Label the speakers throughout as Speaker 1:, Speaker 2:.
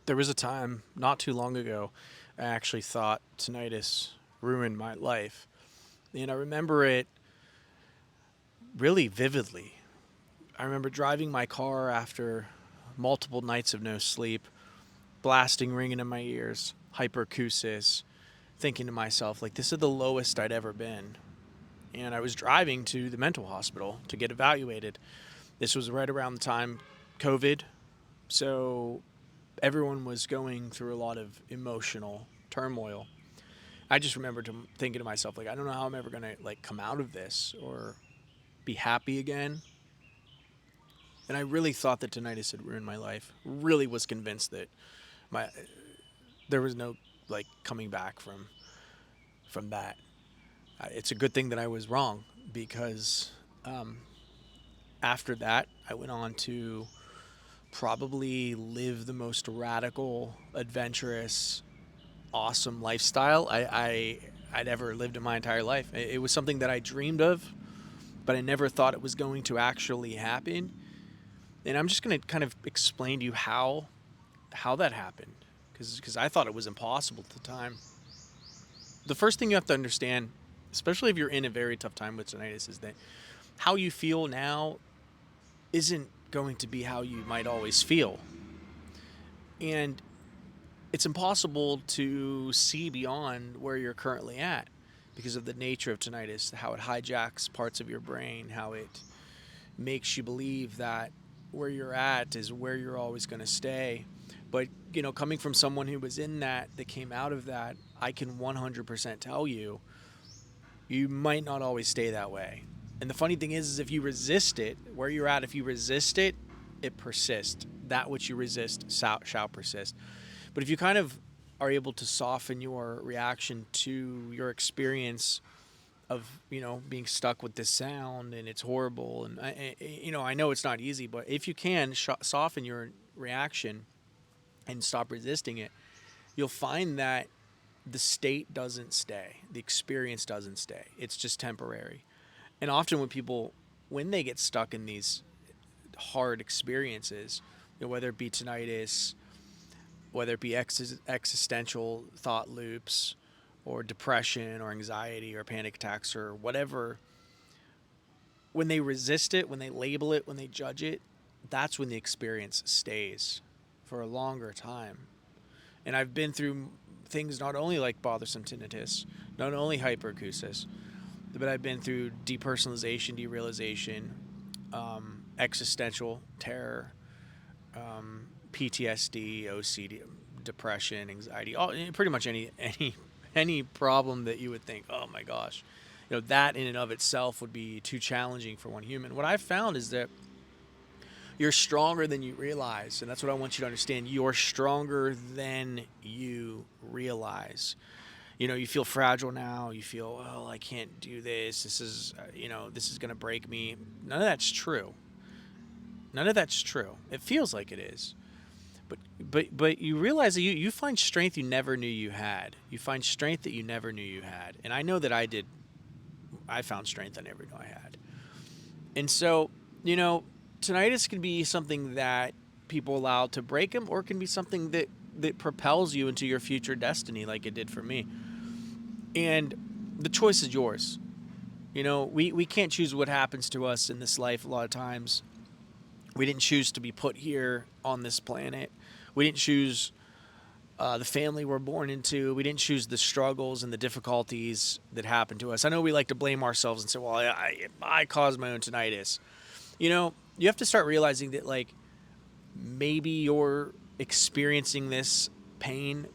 Speaker 1: There was a time not too long ago I actually thought tinnitus ruined my life. And I remember it really vividly. I remember driving my car after multiple nights of no sleep, blasting ringing in my ears, hyperacusis, thinking to myself, like, this is the lowest I'd ever been. And I was driving to the mental hospital to get evaluated. This was right around the time COVID. So everyone was going through a lot of emotional turmoil. I just remember thinking to myself, like, I don't know how I'm ever gonna like come out of this or be happy again. And I really thought that tinnitus had ruined my life. Really was convinced that my there was no like coming back from that. It's a good thing that I was wrong because um, after that I went on to probably live the most radical, adventurous, awesome lifestyle I'd ever lived in my entire life. It was something that I dreamed of, but I never thought it was going to actually happen. And I'm just going to kind of explain to you how that happened, because I thought it was impossible at the time. The first thing you have to understand, especially if you're in a very tough time with tinnitus, is that how you feel now isn't going to be how you might always feel. And it's impossible to see beyond where you're currently at because of the nature of tinnitus, how it hijacks parts of your brain, how it makes you believe that where you're at is where you're always going to stay. But, coming from someone who was in that came out of that, I can 100% tell you, you might not always stay that way. And the funny thing is if you resist it, where you're at, if you resist it, it persists. That which you resist shall persist. But if you kind of are able to soften your reaction to your experience of being stuck with this sound and it's horrible, and I know it's not easy, but if you can soften your reaction and stop resisting it, you'll find that the state doesn't stay, the experience doesn't stay. It's just temporary. And often when they get stuck in these hard experiences, whether it be tinnitus, whether it be existential thought loops, or depression or anxiety or panic attacks or whatever, when they resist it, when they label it, when they judge it, that's when the experience stays for a longer time. And I've been through things not only like bothersome tinnitus, not only hyperacusis, but I've been through depersonalization, derealization, existential terror, PTSD, OCD, depression, anxiety, pretty much any problem that you would think, oh my gosh, that in and of itself would be too challenging for one human. What I've found is that you're stronger than you realize, and that's what I want you to understand. You're stronger than you realize. You feel fragile now. You feel, oh, I can't do this. This is going to break me. None of that's true. None of that's true. It feels like it is. But you realize that you find strength you never knew you had. You find strength that you never knew you had. And I know that I did. I found strength I never knew I had. And so, tinnitus can be something that people allow to break them, or it can be something that propels you into your future destiny, like it did for me. And the choice is yours. We can't choose what happens to us in this life a lot of times. We didn't choose to be put here on this planet. We didn't choose the family we're born into. We didn't choose the struggles and the difficulties that happen to us. I know we like to blame ourselves and say, well, I caused my own tinnitus. You have to start realizing that, like, maybe you're experiencing this pain.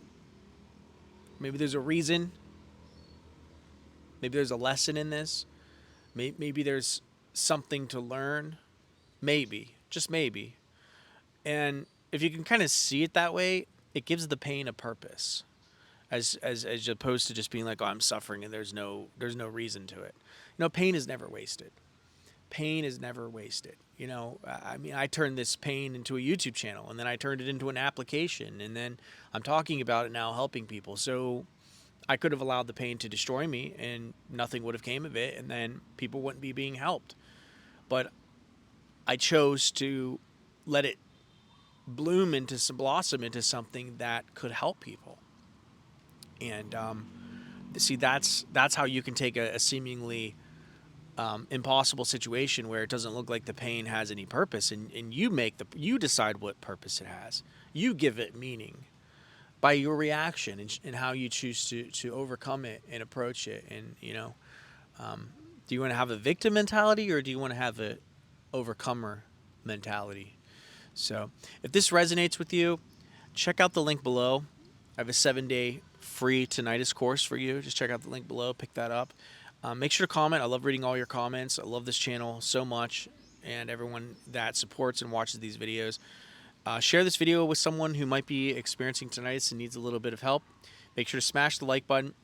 Speaker 1: Maybe there's a reason. Maybe there's a lesson in this. Maybe there's something to learn. Maybe, just maybe. And if you can kind of see it that way, it gives the pain a purpose, as opposed to just being like, oh, I'm suffering and there's no reason to it. Pain is never wasted. Pain is never wasted. I mean, I turned this pain into a YouTube channel, and then I turned it into an application, and then I'm talking about it now, helping people. So I could have allowed the pain to destroy me and nothing would have came of it, and then people wouldn't be being helped. But I chose to let it blossom into something that could help people. And see, that's how you can take a seemingly impossible situation where it doesn't look like the pain has any purpose, and you decide what purpose it has. You give it meaning by your reaction and how you choose to overcome it and approach it. And do you want to have a victim mentality, or do you want to have a overcomer mentality? So if this resonates with you, check out the link below. I have a 7-day free tinnitus course for you. Just check out the link below, pick that up. Make sure to comment. I love reading all your comments. I love this channel so much, and everyone that supports and watches these videos. Share this video with someone who might be experiencing tinnitus and needs a little bit of help. Make sure to smash the like button.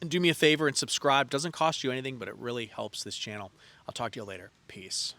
Speaker 1: And do me a favor and subscribe. It doesn't cost you anything, but it really helps this channel. I'll talk to you later. Peace.